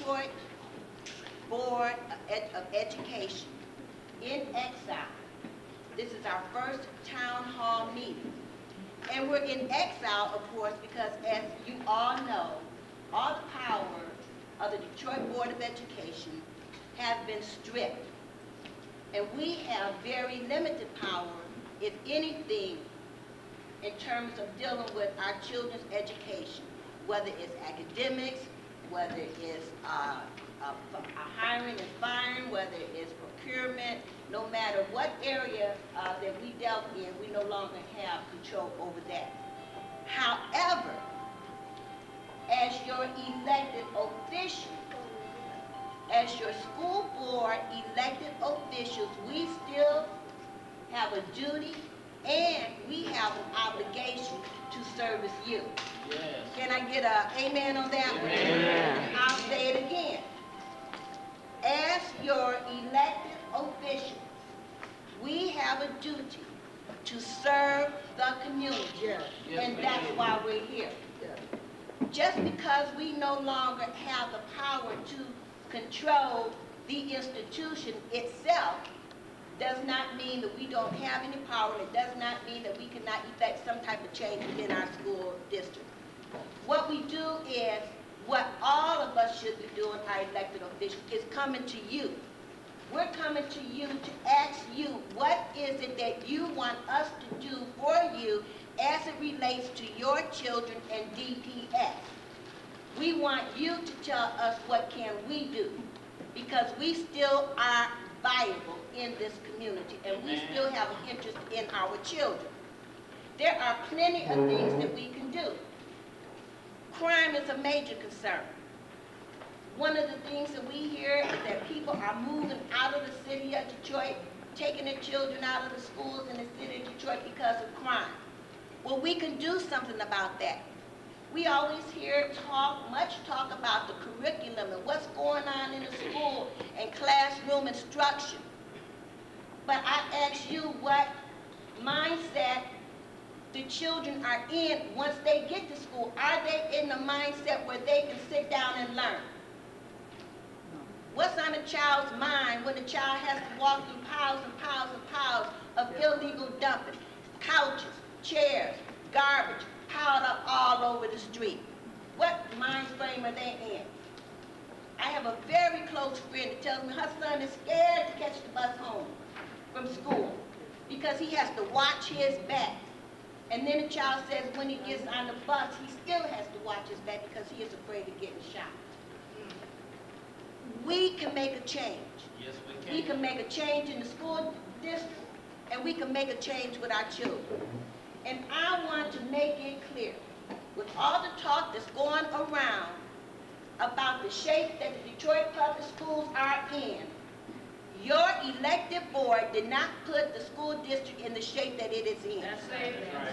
Detroit Board of Education in Exile. This is our first town hall meeting. And we're in exile, of course, because as you all know, all the power of the Detroit Board of Education have been stripped. And we have very limited power, if anything, in terms of dealing with our children's education, whether it's academics, whether it's hiring and firing, whether it's procurement, no matter what area that we dealt in, we no longer have control over that. However, as your elected officials, as your school board elected officials, we still have a duty and we have an obligation to service you. Yes. Can I get an amen on that one? Amen. I'll say it again. As your elected officials, we have a duty to serve the community. Yes. And that's why we're here. Yes. Just because we no longer have the power to control the institution itself does not mean that we don't have any power. It does not mean that we cannot effect some type of change within our school district. What we do is, what all of us should be doing, our elected officials, is coming to you. We're coming to you to ask you, what is it that you want us to do for you as it relates to your children and DPS? We want you to tell us what can we do, because we still are viable in this community and we still have an interest in our children. There are plenty of things that we can do. Crime is a major concern. One of the things that we hear is that people are moving out of the city of Detroit, taking their children out of the schools in the city of Detroit because of crime. Well, we can do something about that. We always hear much talk about the curriculum and what's going on in the school and classroom instruction. But I ask you what mindset the children are in once they get to school. Are they in the mindset where they can sit down and learn? What's on a child's mind when the child has to walk through piles and piles and piles of illegal dumping? Couches, chairs, garbage, piled up all over the street. What mind frame are they in? I have a very close friend that tells me her son is scared to catch the bus home from school because he has to watch his back. And then the child says when he gets on the bus, he still has to watch his back because he is afraid of getting shot. We can make a change. Yes, we can. We can make a change in the school district, and we can make a change with our children. And I want to make it clear, with all the talk that's going around about the shape that the Detroit public schools are in, your elected board did not put the school district in the shape that it is in.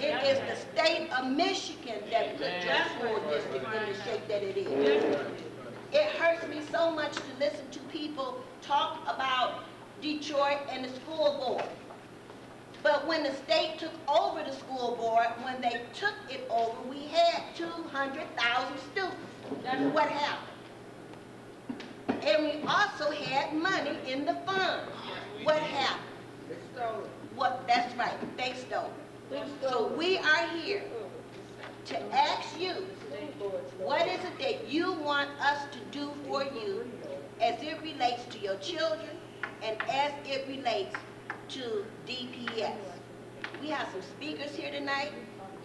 It is the state of Michigan that put your school district in the shape that it is. It hurts me so much to listen to people talk about Detroit and the school board. But when the state took over the school board, when they took it over, we had 200,000 students. That's what happened. And we also had money in the fund. What happened? They stole it. What? That's right. They stole it. So we are here to ask you, what is it that you want us to do for you as it relates to your children and as it relates to DPS? We have some speakers here tonight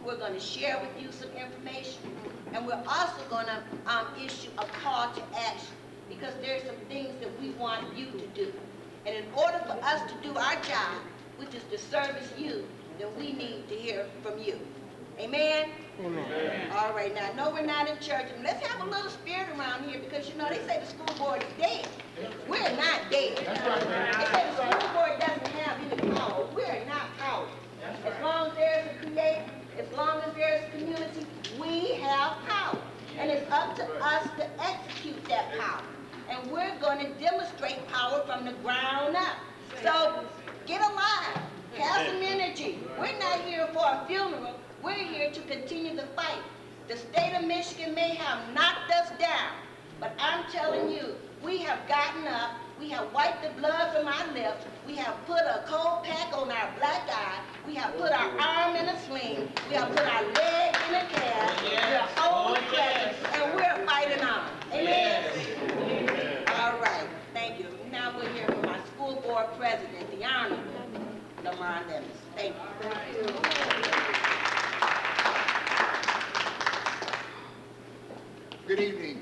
who are going to share with you some information, and we're also going to issue a call to action, because there's some things that we want you to do. And in order for us to do our job, which is to service you, then we need to hear from you. Amen? Amen. All right, now I know we're not in church, and let's have a little spirit around here, because you know they say the school board is dead. We're not dead. They say the school board doesn't have any power. We're not powerless. As long as there's a creator, as long as there's a community, we have power. And it's up to us to execute that power. And we're going to demonstrate power from the ground up. So get alive. Have some energy. We're not here for a funeral. We're here to continue the fight. The state of Michigan may have knocked us down, But I'm telling you, we have gotten up, we have wiped the blood from our lips, we have put a cold pack on our black eye, we have put our arm in a sling, we have put our leg in a cast, we're old present, and we're fighting on. Amen? All right, thank you. Now we'll hear from my school board president, the Honorable Lamar Levis. Thank you. Good evening.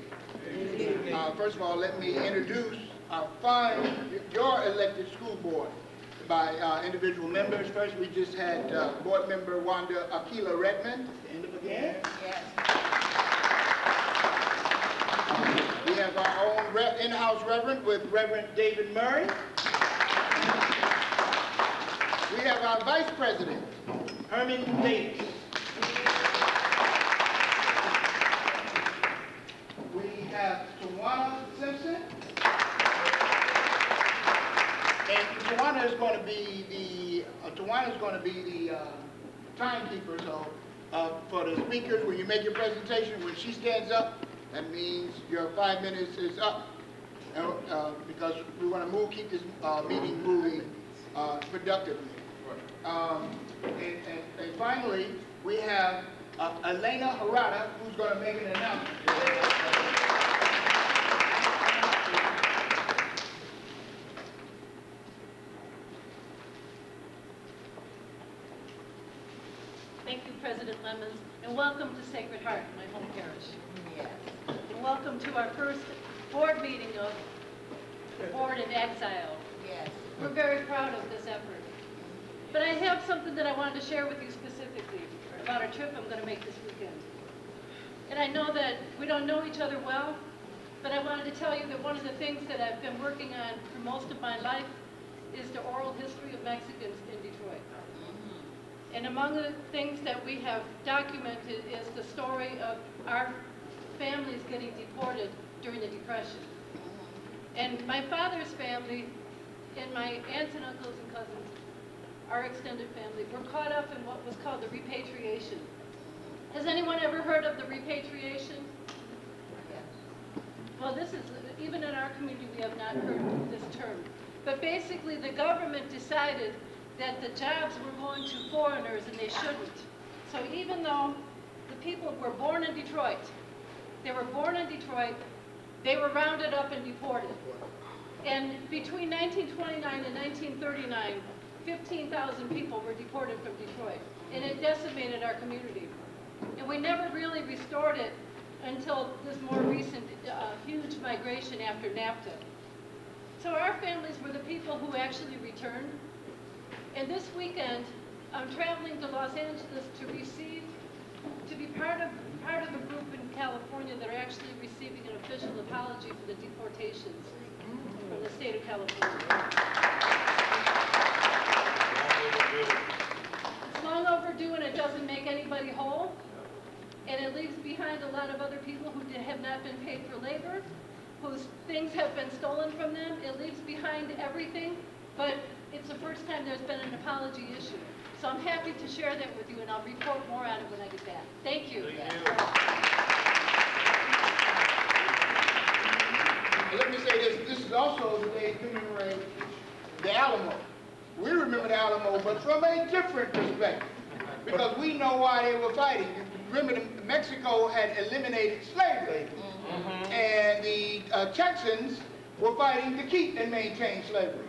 First of all, let me introduce your elected school board by individual members. First, we just had board member Wanda Akila Redmond. Stand up again. Yes. We have our own in-house reverend with Reverend David Murray. We have our vice president, Herman Davis. We have Tawana Simpson. And Tawana is going to be the timekeeper. So for the speakers, when you make your presentation, when she stands up, that means your 5 minutes is up. Because we want to keep this meeting moving productively. And finally, we have Elena Harada, who's going to make an announcement. Thank you, President Lemons, and welcome to Sacred Heart, my home parish. Yes. And welcome to our first board meeting of Board in Exile. Yes. We're very proud of this effort. But I have something that I wanted to share with you specifically about a trip I'm going to make this weekend. And I know that we don't know each other well, but I wanted to tell you that one of the things that I've been working on for most of my life is the oral history of Mexicans in Detroit. And among the things that we have documented is the story of our families getting deported during the Depression. And my father's family and my aunts and uncles and cousins, our extended family, were caught up in what was called the repatriation. Has anyone ever heard of the repatriation? Yes. Well, this is, even in our community, we have not heard this term. But basically, the government decided that the jobs were going to foreigners and they shouldn't. So even though the people were born in Detroit, they were rounded up and deported. And between 1929 and 1939, 15,000 people were deported from Detroit, and it decimated our community. And we never really restored it until this more recent huge migration after NAFTA. So our families were the people who actually returned. And this weekend, I'm traveling to Los Angeles to be part of a group in California that are actually receiving an official apology for the deportations from the state of California. It's long overdue, and it doesn't make anybody whole. And it leaves behind a lot of other people who have not been paid for labor, whose things have been stolen from them. It leaves behind everything, but it's the first time there's been an apology issue. So I'm happy to share that with you, and I'll report more on it when I get back. Thank you. Let me say this. This is also the day to commemorate the Alamo. We remember the Alamo, but from a different perspective, because we know why they were fighting. Remember, Mexico had eliminated slavery, and the Texans were fighting to keep and maintain slavery.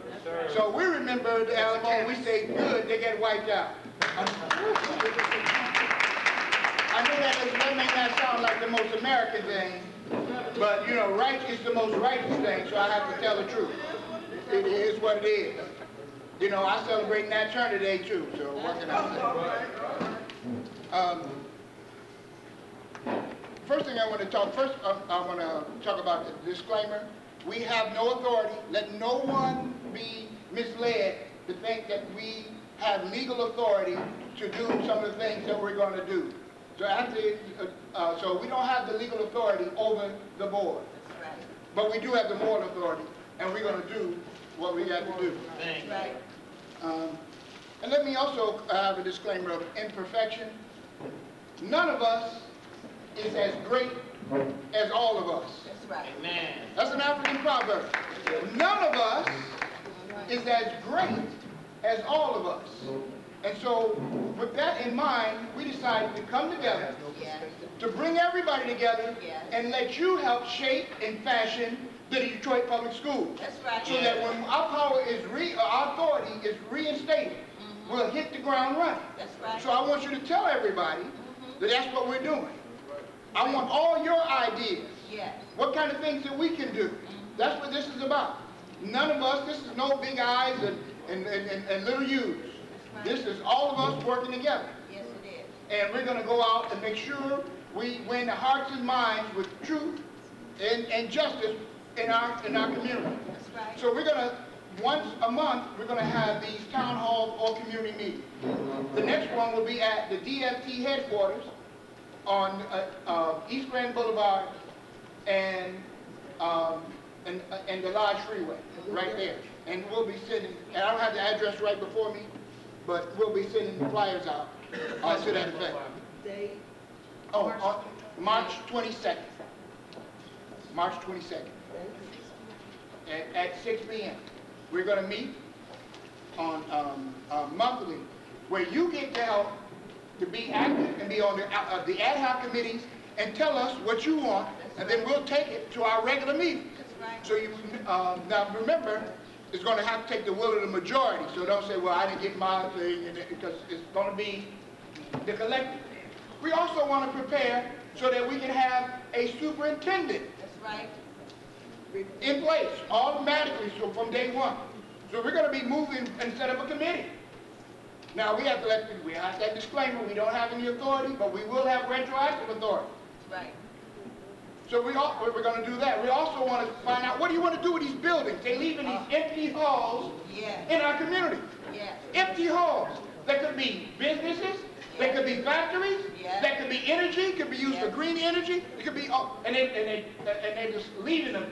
So we remember the Alamo, and we say, good, they get wiped out. I know that may not sound like the most American thing, but, you know, right is the most righteous thing, so I have to tell the truth. It is what it is. You know, I celebrate Nat Turner Day, too, so what can I say? First thing I want to talk about the disclaimer. We have no authority. Let no one be misled to think that we have legal authority to do some of the things that we're going to do. So so we don't have the legal authority over the board. That's right. But we do have the moral authority, and we're going to do what we got to do. That's right. And let me also have a disclaimer of imperfection. None of us is as great as all of us. That's right. Amen. That's an African proverb. None of us is as great as all of us. And so, with that in mind, we decided to come together, Yes. to bring everybody together, Yes. and let you help shape and fashion the Detroit Public Schools. That's right. So that when our power is our authority is reinstated, we'll hit the ground running. That's right. So I want you to tell everybody that that's what we're doing. I want all your ideas. Yes. What kind of things that we can do. That's what this is about. None of us, this is no big eyes and little U's. Right. This is all of us working together. Yes, it is. And we're going to go out and make sure we win the hearts and minds with truth and justice in our community. That's right. So we're going to, once a month, we're going to have these town halls or community meetings. The next one will be at the DFT headquarters on East Grand Boulevard and the Lodge Freeway, right there. And we'll be sending, and I don't have the address right before me, but we'll be sending the flyers out to that effect. Date? Oh, on March 22nd. March 22nd. At 6 p.m. We're going to meet on monthly, where you get to help to be active and be on the ad hoc committees and tell us what you want, and then we'll take it to our regular meetings. That's right. So you now remember, it's going to have to take the will of the majority. So don't say, well, I didn't get my thing, because it's going to be the collective. We also want to prepare so that we can have a superintendent That's right. in place automatically, so from day one. So we're going to be moving and set up a committee. Now we have that disclaimer, we don't have any authority, but we will have retroactive authority. That's right. So we're going to do that. We also want to find out, what do you want to do with these buildings? They're leaving these empty halls Yes. in our community. Yes. Empty halls. They could be businesses, they could be factories, Yes. they could be energy, could be used for Yes. green energy, it could be, and they're just leaving them.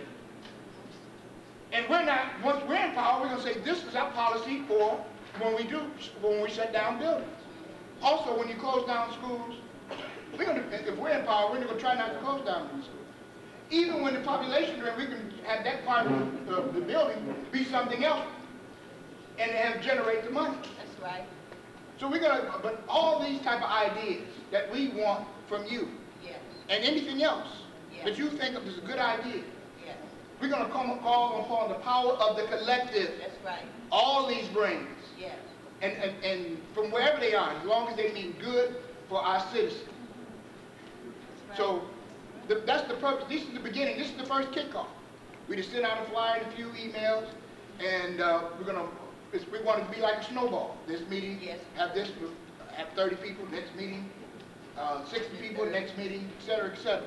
And we're not, once we're in power, we're going to say, this is our policy for when we shut down buildings. Also, when you close down schools, if we're in power, we're going to try not to close down these schools. Even when the population, we can have that part of the building be something else and have generate the money. That's right. So we're going to, but all these type of ideas that we want from you, Yes. and anything else Yes. that you think of as a good idea, Yes. we're going to call upon the power of the collective, That's right. all these brains, Yes. and from wherever they are, as long as they mean good for our citizens. That's right. So that's the purpose. This is the beginning. This is the first kickoff. We just sent out a flyer and a few emails, and we want it to be like a snowball. This meeting, Yes. have 30 people. Next meeting, 60 people. Next meeting, etc., etc.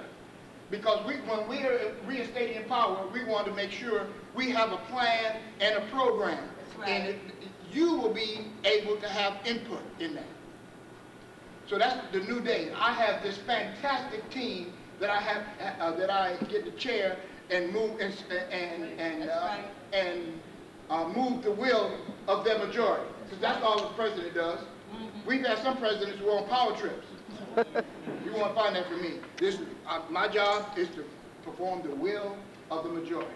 Because when we're reinstating in power, we want to make sure we have a plan and a program, That's right. and you will be able to have input in that. So that's the new day. I have this fantastic team that I get to chair and move move the will of their majority, because that's all the president does. We've had some presidents who are on power trips. You won't find that from me. My job is to perform the will of the majority.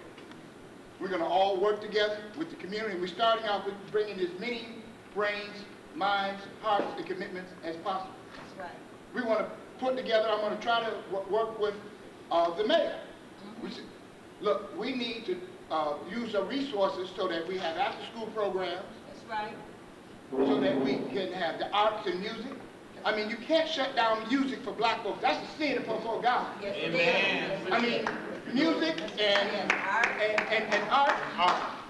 We're going to all work together with the community. We're starting out with bringing as many brains, minds, hearts, and commitments as possible. That's right. We want to put together, I'm going to try to work with the mayor. We said, look, we need to use our resources so that we have after-school programs, That's right. so that we can have the arts and music. I mean, you can't shut down music for black folks. That's a sin before God. Yes, it is. Amen. Yes, I it mean, is. music and art,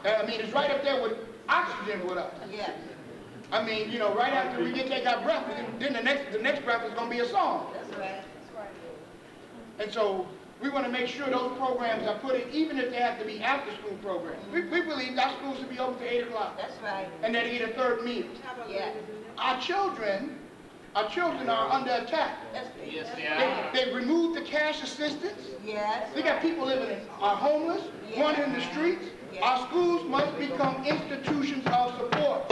I mean, it's right up there with oxygen with us. Yes. I mean, you know, right after we take our breath, then the next breath is going to be a song. That's right. That's right. And so we want to make sure those programs are put in, even if they have to be after-school programs. We believe our schools should be open to 8 o'clock, That's right. and that they get a third meal. Yes. Our children are under attack. That's Yes, they are. They've removed the cash assistance. Yes. They got people living are homeless, Yeah. one in the streets. Yeah. Our schools must become institutions of support.